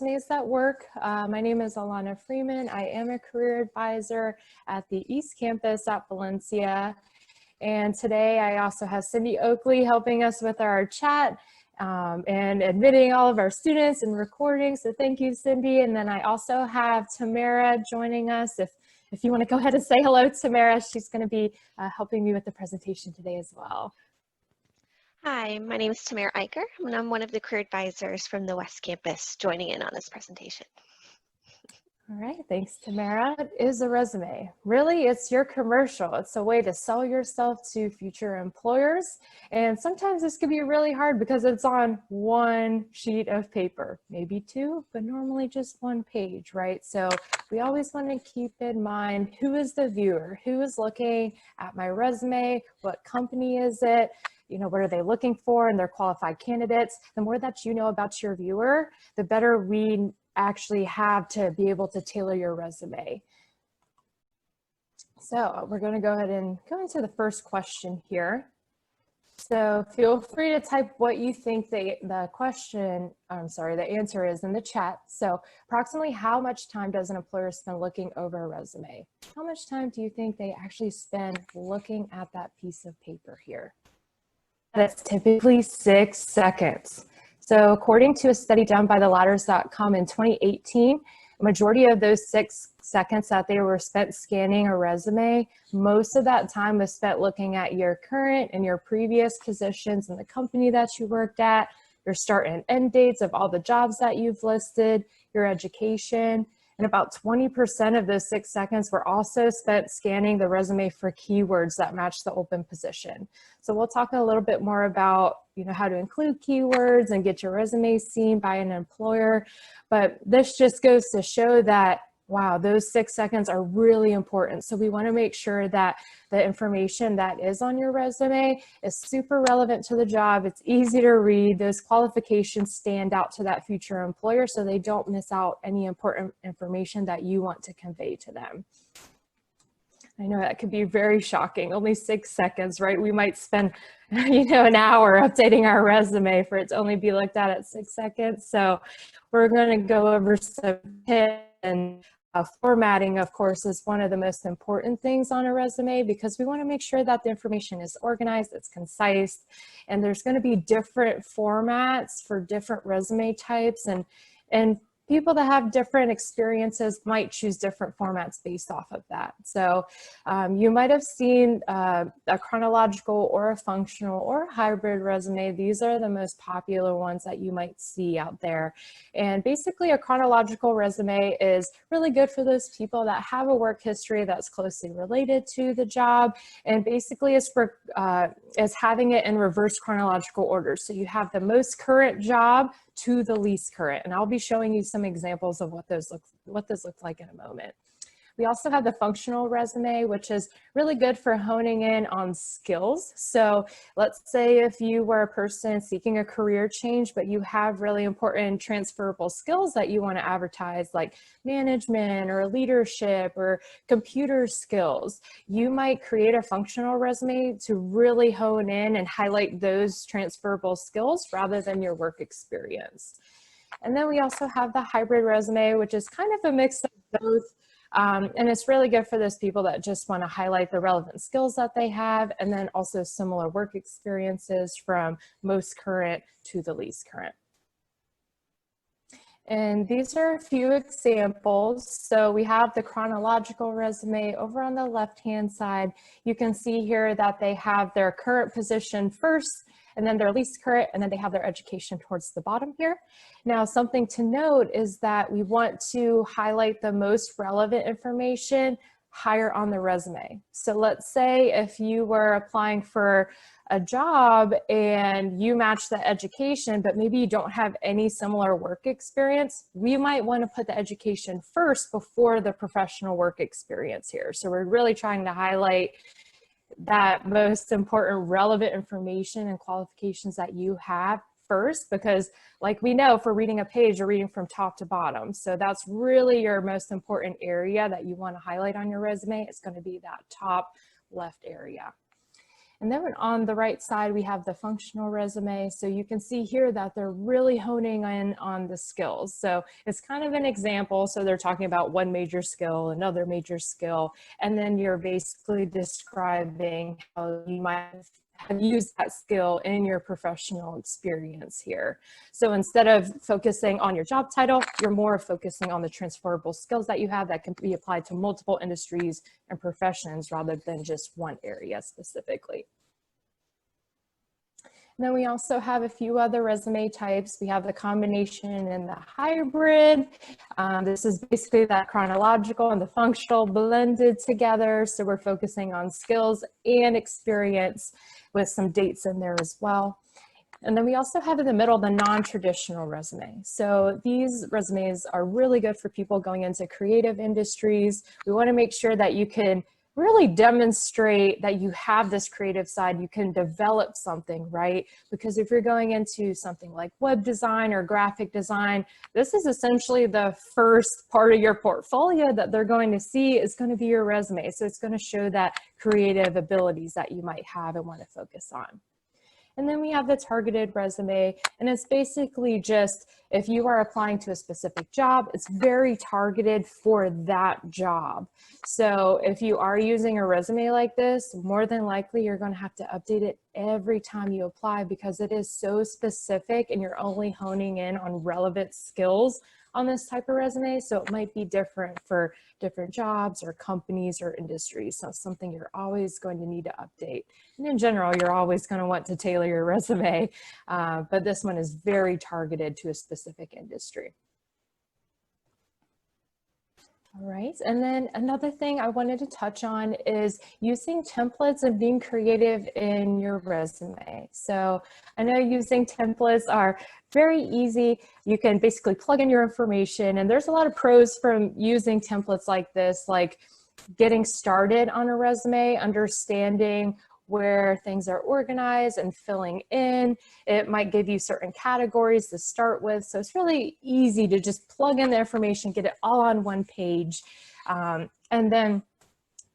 Resumes That Work. My name is Allanah Freeman. I am a career advisor at the East Campus at Valencia. And today I also have Cindy Oakley helping us with our chat and admitting all of our students and recording. So thank you, Cindy. And then I also have Tamara joining us. If you want to go ahead and say hello, Tamara, she's going to be helping me with the presentation today as well. Hi, my name is Tamara Eicher, and I'm one of the career advisors from the West Campus joining in on this presentation. All right, thanks, Tamara. What is a resume? Really, it's your commercial. It's a way to sell yourself to future employers. And sometimes this can be really hard because it's on one sheet of paper, maybe two, but normally just one page, right? So we always want to keep in mind, who is the viewer? Who is looking at my resume? What company is it? You know, what are they looking for and their qualified candidates? The more that you know about your viewer, the better we actually have to be able to tailor your resume. So we're going to go ahead and go into the first question here. So feel free to type what you think the answer is in the chat. So approximately how much time does an employer spend looking over a resume? How much time do you think they actually spend looking at that piece of paper here? That's typically 6 seconds. So according to a study done by theladders.com in 2018, a majority of those 6 seconds that they were spent scanning a resume, most of that time was spent looking at your current and your previous positions in the company that you worked at, your start and end dates of all the jobs that you've listed, your education, and about 20% of those 6 seconds were also spent scanning the resume for keywords that match the open position. So we'll talk a little bit more about, you know, how to include keywords and get your resume seen by an employer. But this just goes to show that, wow, those 6 seconds are really important. So we want to make sure that the information that is on your resume is super relevant to the job. It's easy to read. Those qualifications stand out to that future employer so they don't miss out any important information that you want to convey to them. I know that could be very shocking, only 6 seconds, right? We might spend, you know, an hour updating our resume for it to only be looked at 6 seconds. So we're going to go over some tips, and formatting, of course, is one of the most important things on a resume because we want to make sure that the information is organized, it's concise, and there's going to be different formats for different resume types, and people that have different experiences might choose different formats based off of that. So you might have seen a chronological or a functional or a hybrid resume. These are the most popular ones that you might see out there. And basically a chronological resume is really good for those people that have a work history that's closely related to the job. And basically is having it in reverse chronological order. So you have the most current job to the least current. And I'll be showing you some examples of what those look like in a moment. We also have the functional resume, which is really good for honing in on skills. So let's say if you were a person seeking a career change, but you have really important transferable skills that you want to advertise, like management or leadership or computer skills, you might create a functional resume to really hone in and highlight those transferable skills rather than your work experience. And then we also have the hybrid resume, which is kind of a mix of both. And it's really good for those people that just want to highlight the relevant skills that they have, and then also similar work experiences from most current to the least current. And these are a few examples. So we have the chronological resume over on the left-hand side. You can see here that they have their current position first, and then their least current, and then they have their education towards the bottom here. Now, something to note is that we want to highlight the most relevant information higher on the resume. So let's say if you were applying for a job and you match the education, but maybe you don't have any similar work experience, we might want to put the education first before the professional work experience here. So we're really trying to highlight that most important relevant information and qualifications that you have first, because like we know, for reading a page, you're reading from top to bottom. So that's really your most important area that you want to highlight on your resume. It's going to be that top left area. And then on the right side, we have the functional resume. So you can see here that they're really honing in on the skills. So it's kind of an example. So they're talking about one major skill, another major skill, and then you're basically describing how you might have used that skill in your professional experience here. So instead of focusing on your job title, you're more focusing on the transferable skills that you have that can be applied to multiple industries and professions rather than just one area specifically. And then we also have a few other resume types. We have the combination and the hybrid. This is basically that chronological and the functional blended together. So we're focusing on skills and experience with some dates in there as well. And then we also have in the middle the non-traditional resume. So these resumes are really good for people going into creative industries. We want to make sure that you can really demonstrate that you have this creative side, you can develop something, right? Because if you're going into something like web design or graphic design, this is essentially the first part of your portfolio that they're going to see is going to be your resume. So it's going to show that creative abilities that you might have and want to focus on. And then we have the targeted resume, and it's basically just if you are applying to a specific job, it's very targeted for that job. So if you are using a resume like this, more than likely you're going to have to update it every time you apply because it is so specific and you're only honing in on relevant skills on this type of resume. So it might be different for different jobs or companies or industries. So it's something you're always going to need to update. And in general, you're always going to want to tailor your resume, but this one is very targeted to a specific industry. All right, and then another thing I wanted to touch on is using templates and being creative in your resume. So I know using templates are very easy. You can basically plug in your information, and there's a lot of pros from using templates like this, like getting started on a resume, understanding where things are organized and filling in. It might give you certain categories to start with. So it's really easy to just plug in the information, get it all on one page. And then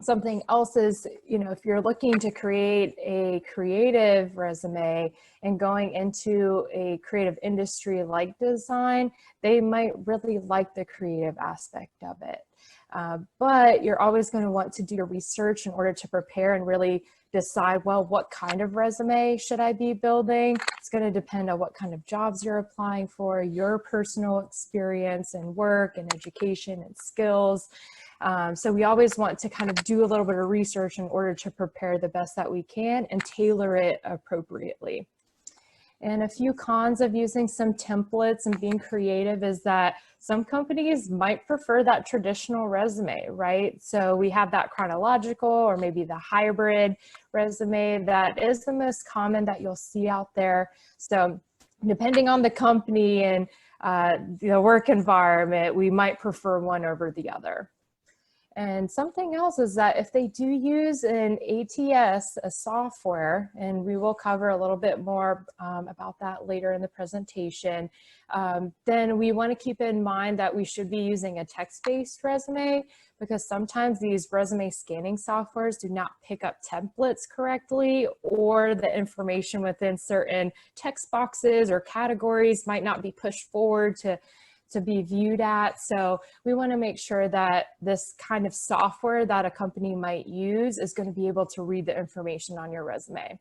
something else is, you know, if you're looking to create a creative resume and going into a creative industry like design, they might really like the creative aspect of it. But you're always going to want to do your research in order to prepare and really decide, well, what kind of resume should I be building? It's going to depend on what kind of jobs you're applying for, your personal experience and work and education and skills. So we always want to kind of do a little bit of research in order to prepare the best that we can and tailor it appropriately. And a few cons of using some templates and being creative is that some companies might prefer that traditional resume, right? So we have that chronological or maybe the hybrid resume that is the most common that you'll see out there. So depending on the company and the work environment, we might prefer one over the other. And something else is that if they do use an ATS, a software, and we will cover a little bit more about that later in the presentation, then we want to keep in mind that we should be using a text-based resume because sometimes these resume scanning softwares do not pick up templates correctly, or the information within certain text boxes or categories might not be pushed forward to be viewed at. So we want to make sure that this kind of software that a company might use is going to be able to read the information on your resume.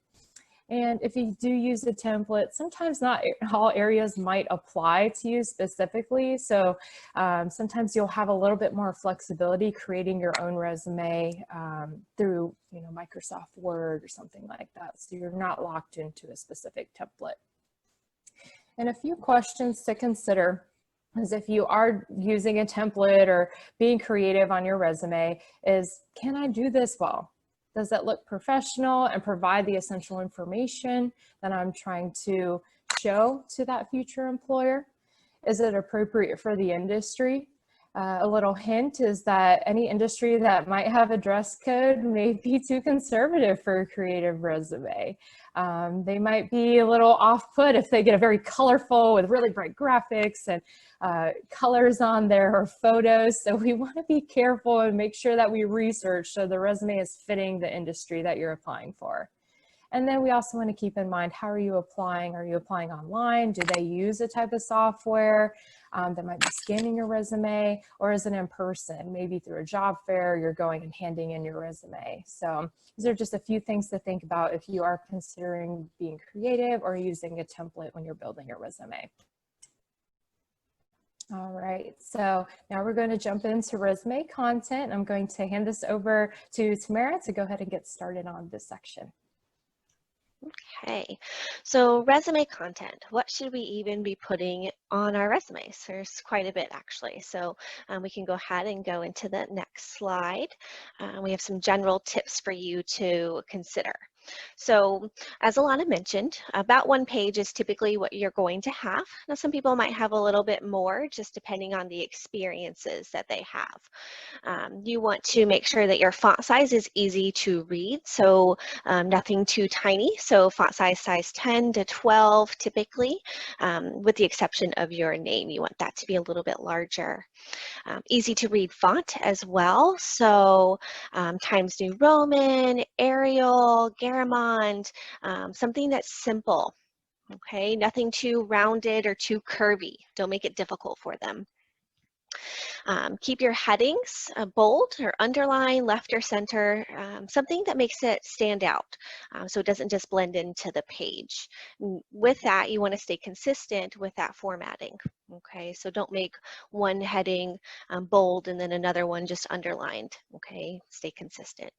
And if you do use a template, sometimes not all areas might apply to you specifically. So sometimes you'll have a little bit more flexibility creating your own resume through, you know, Microsoft Word or something like that. So you're not locked into a specific template. And a few questions to consider is if you are using a template or being creative on your resume is, can I do this well? Does it look professional and provide the essential information that I'm trying to show to that future employer? Is it appropriate for the industry? A little hint is that any industry that might have a dress code may be too conservative for a creative resume. They might be a little off-put if they get a very colorful with really bright graphics and colors on their photos. So we want to be careful and make sure that we research so the resume is fitting the industry that you're applying for. And then we also want to keep in mind, how are you applying? Are you applying online? Do they use a type of software that might be scanning your resume, or is it in person? Maybe through a job fair, you're going and handing in your resume. So these are just a few things to think about if you are considering being creative or using a template when you're building your resume. All right, so now we're going to jump into resume content. I'm going to hand this over to Tamara to go ahead and get started on this section. Okay, so resume content. What should we even be putting on our resumes? There's quite a bit actually. So we can go ahead and go into the next slide. We have some general tips for you to consider. So as Allanah mentioned, about 1 page is typically what you're going to have. Now some people might have a little bit more just depending on the experiences that they have. You want to make sure that your font size is easy to read, so nothing too tiny. So font size 10 to 12 typically, with the exception of your name. You want that to be a little bit larger. Easy to read font as well. So Times New Roman, Arial, Garamond, something that's simple. Okay, nothing too rounded or too curvy. Don't make it difficult for them. Keep your headings bold or underline, left or center, something that makes it stand out so it doesn't just blend into the page. With that, you want to stay consistent with that formatting. Okay, so don't make one heading bold and then another one just underlined. Okay, stay consistent.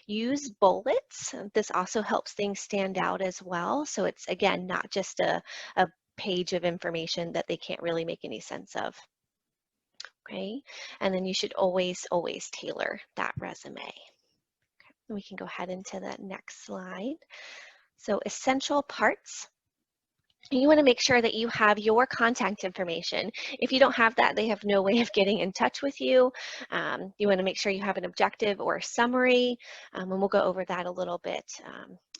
Use bullets. This also helps things stand out as well. So it's, again, not just a page of information that they can't really make any sense of. Okay, and then you should always tailor that resume. Okay. We can go ahead into the next slide. So essential parts. You want to make sure that you have your contact information. If you don't have that, they have no way of getting in touch with you. You want to make sure you have an objective or a summary, and we'll go over that a little bit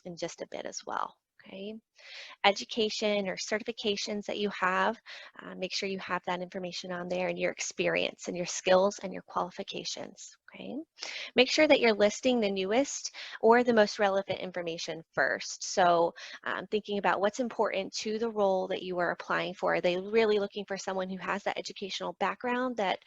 in just a bit as well. Okay. Education or certifications that you have, make sure you have that information on there, and your experience and your skills and your qualifications. Okay. Make sure that you're listing the newest or the most relevant information first. So thinking about what's important to the role that you are applying for. Are they really looking for someone who has that educational background that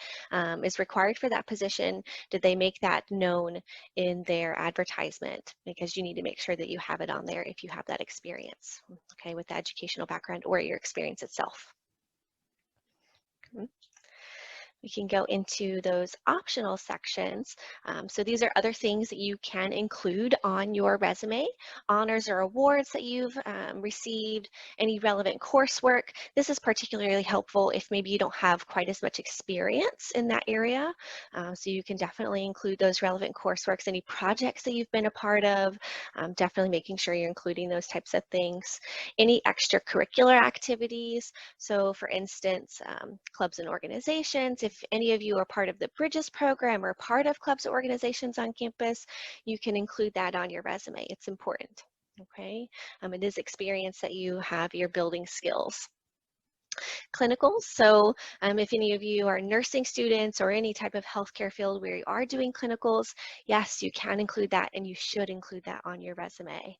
is required for that position? Did they make that known in their advertisement? Because you need to make sure that you have it on there if you have that experience, okay, with the educational background or your experience itself. Okay. We can go into those optional sections. So these are other things that you can include on your resume. Honors or awards that you've received, any relevant coursework. This is particularly helpful if maybe you don't have quite as much experience in that area. So you can definitely include those relevant courseworks, any projects that you've been a part of, definitely making sure you're including those types of things. Any extracurricular activities. So for instance, clubs and organizations, if any of you are part of the Bridges program or part of clubs or organizations on campus, you can include that on your resume. It's important, okay? It is experience that you have, your building skills. Clinicals, so if any of you are nursing students or any type of healthcare field where you are doing clinicals, yes, you can include that and you should include that on your resume.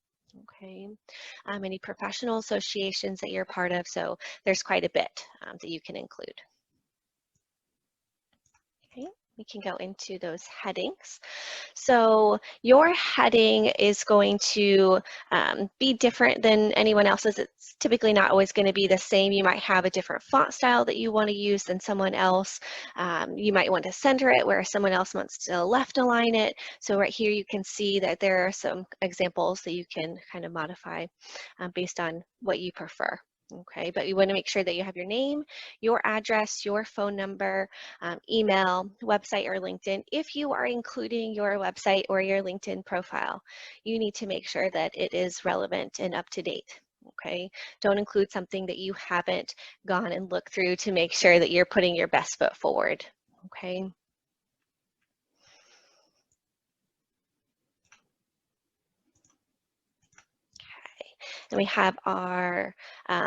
Okay, any professional associations that you're part of, so there's quite a bit that you can include. Okay, we can go into those headings. So your heading is going to be different than anyone else's. It's typically not always going to be the same. You might have a different font style that you want to use than someone else. You might want to center it where someone else wants to left align it. So right here you can see that there are some examples that you can kind of modify based on what you prefer. Okay, but you want to make sure that you have your name, your address, your phone number, email, website, or LinkedIn. If you are including your website or your LinkedIn profile, you need to make sure that it is relevant and up to date. Okay, don't include something that you haven't gone and looked through to make sure that you're putting your best foot forward. Okay. And we have our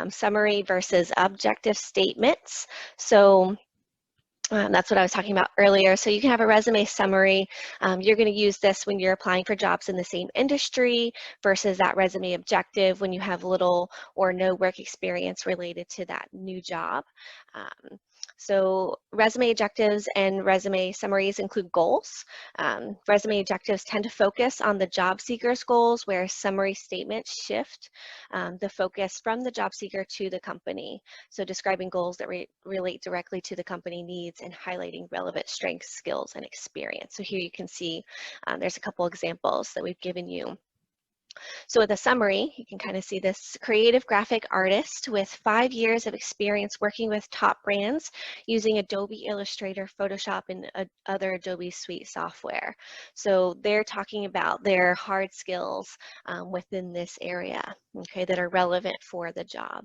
summary versus objective statements. So That's what I was talking about earlier. So you can have a resume summary. You're going to use this when you're applying for jobs in the same industry versus that resume objective when you have little or no work experience related to that new job. So resume objectives and resume summaries include goals. Resume objectives tend to focus on the job seeker's goals, where summary statements shift the focus from the job seeker to the company. So describing goals that relate directly to the company needs and highlighting relevant strengths, skills, and experience. So here you can see there's a couple examples that we've given you. So with a summary, you can kind of see this creative graphic artist with 5 years of experience working with top brands using Adobe Illustrator, Photoshop, and other Adobe Suite software. So they're talking about their hard skills within this area, okay, that are relevant for the job.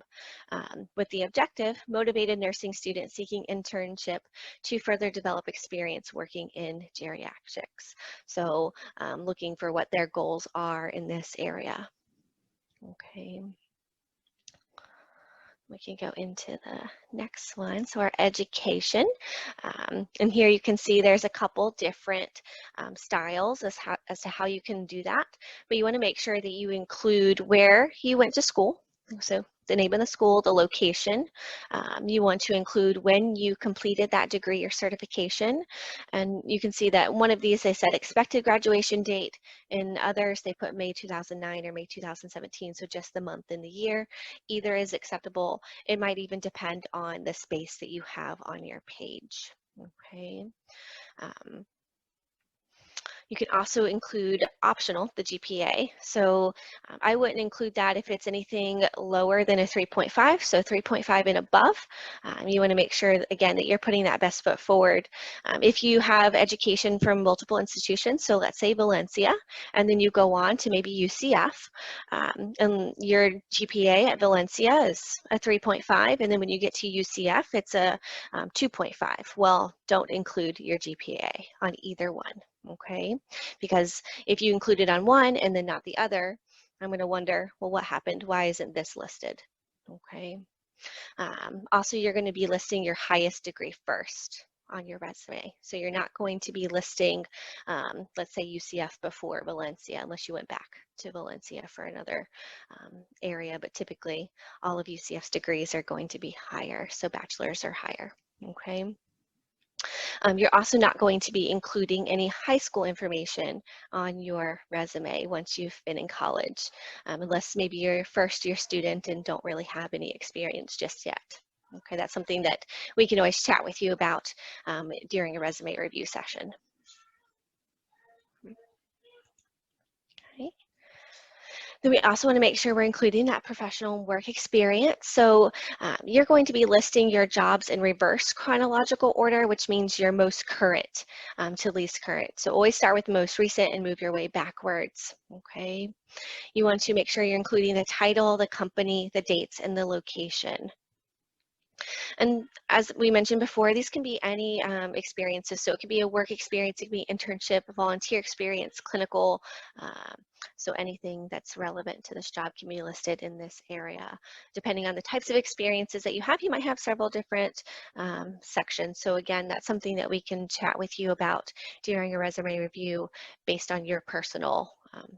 With the objective, motivated nursing student seeking internship to further develop experience working in geriatrics. So looking for what their goals are in this area. Okay. We can go into the next one. So our education, and here you can see there's a couple different styles as to how you can do that, but you want to make sure that you include where you went to school. So the name of the school, the location. You want to include when you completed that degree or certification. And you can see that one of these, they said expected graduation date. In others, they put May 2009 or May 2017, so just the month and the year. Either is acceptable. It might even depend on the space that you have on your page. Okay. You can also include optional, the GPA. So I wouldn't include that if it's anything lower than a 3.5, so 3.5 and above. You want to make sure, again, that you're putting that best foot forward. If you have education from multiple institutions, so let's say Valencia, and then you go on to maybe UCF, and your GPA at Valencia is a 3.5, and then when you get to UCF, it's a 2.5. Well, don't include your GPA on either one. Okay, because if you include it on one and then not the other, I'm going to wonder, well, what happened? Why isn't this listed? Okay. Also, you're going to be listing your highest degree first on your resume. So you're not going to be listing, let's say UCF before Valencia, unless you went back to Valencia for another area, but typically all of UCF's degrees are going to be higher, so bachelor's or higher. Okay. You're also not going to be including any high school information on your resume once you've been in college, unless maybe you're a first-year student and don't really have any experience just yet. Okay, that's something that we can always chat with you about during a resume review session. Okay. Then we also want to make sure we're including that professional work experience. So you're going to be listing your jobs in reverse chronological order, which means your most current to least current. So always start with most recent and move your way backwards, okay? You want to make sure you're including the title, the company, the dates, and the location. And as we mentioned before, these can be any experiences. So it could be a work experience, it could be internship, a volunteer experience, clinical. So anything that's relevant to this job can be listed in this area. Depending on the types of experiences that you might have several different sections. So again, that's something that we can chat with you about during a resume review based on your personal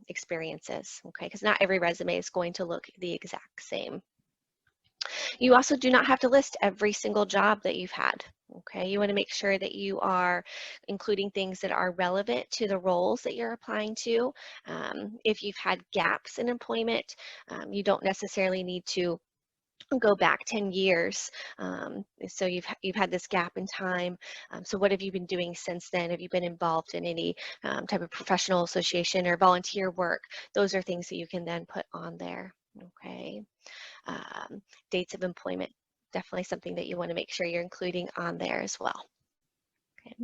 experiences, okay? Because not every resume is going to look the exact same. You also do not have to list every single job that you've had. Okay, you want to make sure that you are including things that are relevant to the roles that you're applying to. If you've had gaps in employment, you don't necessarily need to go back 10 years. So you've had this gap in time. So what have you been doing since then? Have you been involved in any type of professional association or volunteer work? Those are things that you can then put on there. Okay. Dates of employment, definitely something that you want to make sure you're including on there as well. Okay.